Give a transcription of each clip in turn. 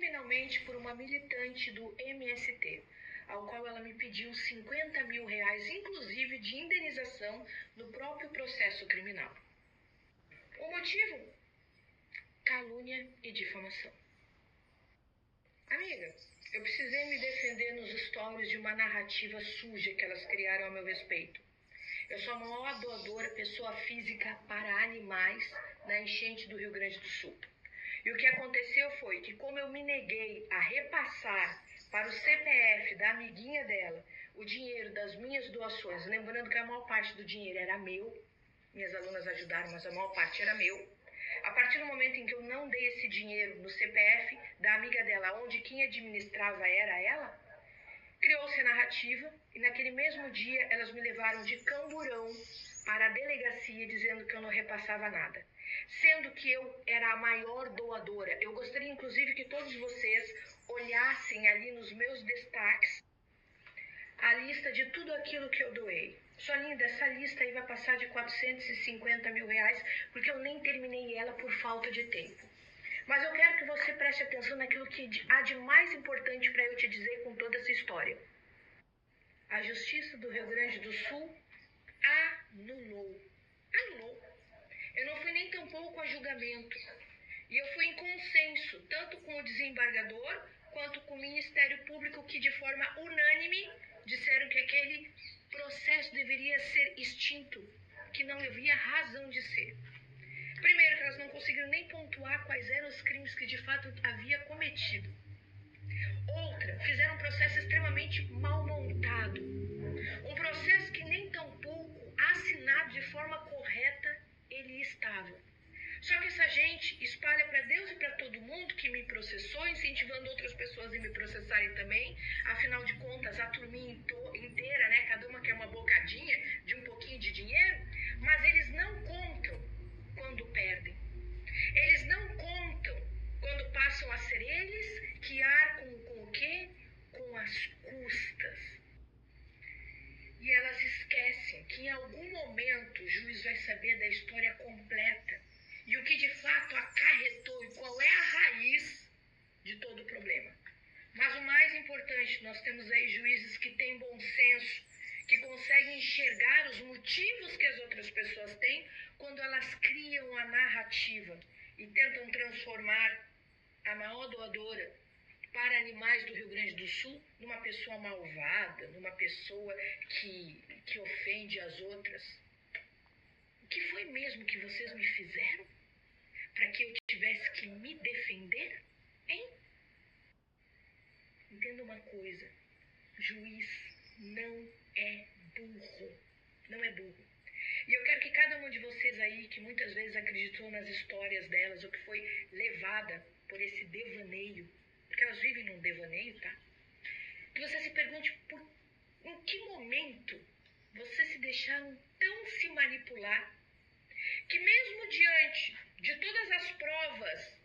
criminalmente por uma militante do MST, ao qual ela me pediu 50 mil reais, inclusive de indenização no próprio processo criminal. O motivo? Calúnia e difamação. Amiga, eu precisei me defender nos stories de uma narrativa suja que elas criaram a meu respeito. Eu sou a maior doadora pessoa física para animais na enchente do Rio Grande do Sul. E o que aconteceu foi que, como eu me neguei a repassar para o CPF da amiguinha dela o dinheiro das minhas doações, lembrando que a maior parte do dinheiro era meu, minhas alunas ajudaram, mas a maior parte era meu. A partir do momento em que eu não dei esse dinheiro no CPF da amiga dela, onde quem administrava era ela, criou-se a narrativa e naquele mesmo dia elas me levaram de Camburão para a delegacia dizendo que eu não repassava nada. Sendo que eu era a maior doadora. Eu gostaria inclusive que todos vocês olhassem ali nos meus destaques a lista de tudo aquilo que eu doei. Sua linda, essa lista aí vai passar de 450 mil reais, porque eu nem terminei ela por falta de tempo. Mas eu quero que você preste atenção naquilo que há de mais importante para eu te dizer com toda essa história. A Justiça do Rio Grande do Sul anulou. Eu não fui nem tampouco a julgamento. E eu fui em consenso, tanto com o desembargador, quanto com o Ministério Público, que de forma unânime disseram que aquele processo deveria ser extinto, que não havia razão de ser. Primeiro, que elas não conseguiram nem pontuar quais eram os crimes que de fato havia cometido. Outra, fizeram um processo extremamente mal montado. Um processo que nem tampouco assinado de forma correta ele estava. Só que essa gente espalha para Deus e para todo mundo que me processou, incentivando outras pessoas a me processarem também. Afinal de contas, a turminha inteira, né? Cada uma quer uma bocadinha de um pouquinho de dinheiro. Mas eles não contam quando perdem. Eles não contam quando passam a ser eles que arcam com o quê? Com as custas. E elas esquecem que em algum momento o juiz vai saber da história completa e o que de fato acarretou e qual é a raiz de todo o problema. Mas o mais importante, nós temos aí juízes que têm bom senso, que conseguem enxergar os motivos que as outras pessoas têm quando elas criam a narrativa e tentam transformar a maior doadora para animais do Rio Grande do Sul numa pessoa malvada, numa pessoa que ofende as outras. O que foi mesmo que vocês me fizeram para que eu tivesse que me defender? Hein? Entenda uma coisa, juiz não é burro, não é burro. E eu quero que cada um de vocês aí, que muitas vezes acreditou nas histórias delas, ou que foi levada por esse devaneio, porque elas vivem num devaneio, tá? Que você se pergunte em que momento vocês se deixaram tão se manipular, que mesmo diante de todas as provas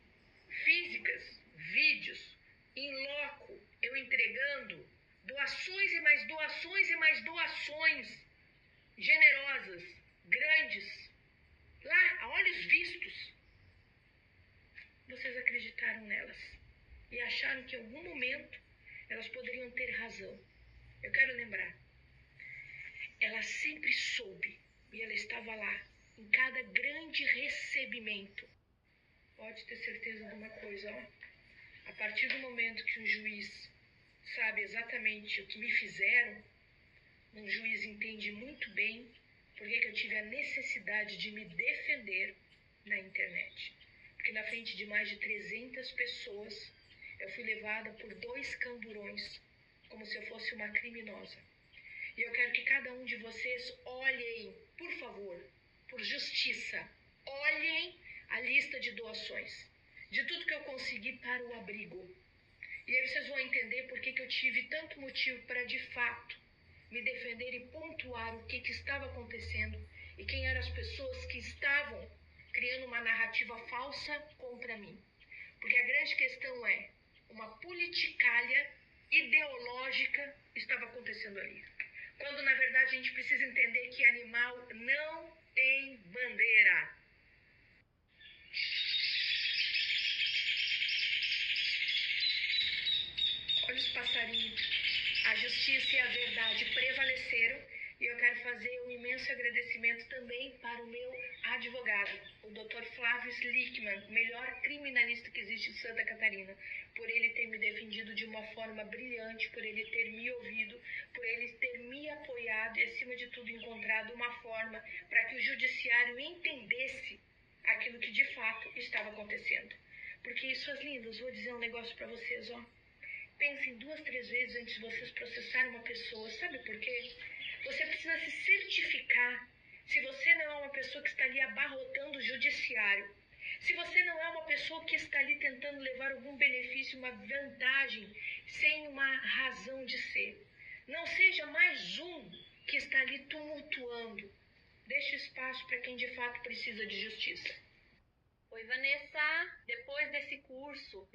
físicas, vídeos, em loco, eu entregando doações e mais doações e mais doações generosas, grandes, lá a olhos vistos, vocês acreditaram nelas e acharam que em algum momento elas poderiam ter razão. Eu quero lembrar, ela sempre soube e ela estava lá em cada grande recebimento. Pode ter certeza de uma coisa, ó. A partir do momento que um juiz sabe exatamente o que me fizeram, um juiz entende muito bem por que eu tive a necessidade de me defender na internet. Porque na frente de mais de 300 pessoas, eu fui levada por 2 camburões, como se eu fosse uma criminosa. E eu quero que cada um de vocês olhem, por favor, por justiça, olhem a lista de doações, de tudo que eu consegui para o abrigo. E aí vocês vão entender por que eu tive tanto motivo para, de fato, me defender e pontuar o que estava acontecendo e quem eram as pessoas que estavam criando uma narrativa falsa contra mim. Porque a grande questão é, uma politicalha ideológica estava acontecendo ali. Quando, na verdade, a gente precisa entender que animal não tem bandeira. dos passarinhos. A justiça e a verdade prevaleceram e eu quero fazer um imenso agradecimento também para o meu advogado, o Dr. Flávio Slickman, o melhor criminalista que existe em Santa Catarina, por ele ter me defendido de uma forma brilhante, por ele ter me ouvido, por ele ter me apoiado e, acima de tudo, encontrado uma forma para que o judiciário entendesse aquilo que de fato estava acontecendo. Porque, suas lindas, vou dizer um negócio para vocês, ó. Pensem 2, 3 vezes antes de vocês processarem uma pessoa. Sabe por quê? Você precisa se certificar se você não é uma pessoa que está ali abarrotando o judiciário. Se você não é uma pessoa que está ali tentando levar algum benefício, uma vantagem, sem uma razão de ser. Não seja mais um que está ali tumultuando. Deixe espaço para quem de fato precisa de justiça. Oi, Vanessa. Depois desse curso,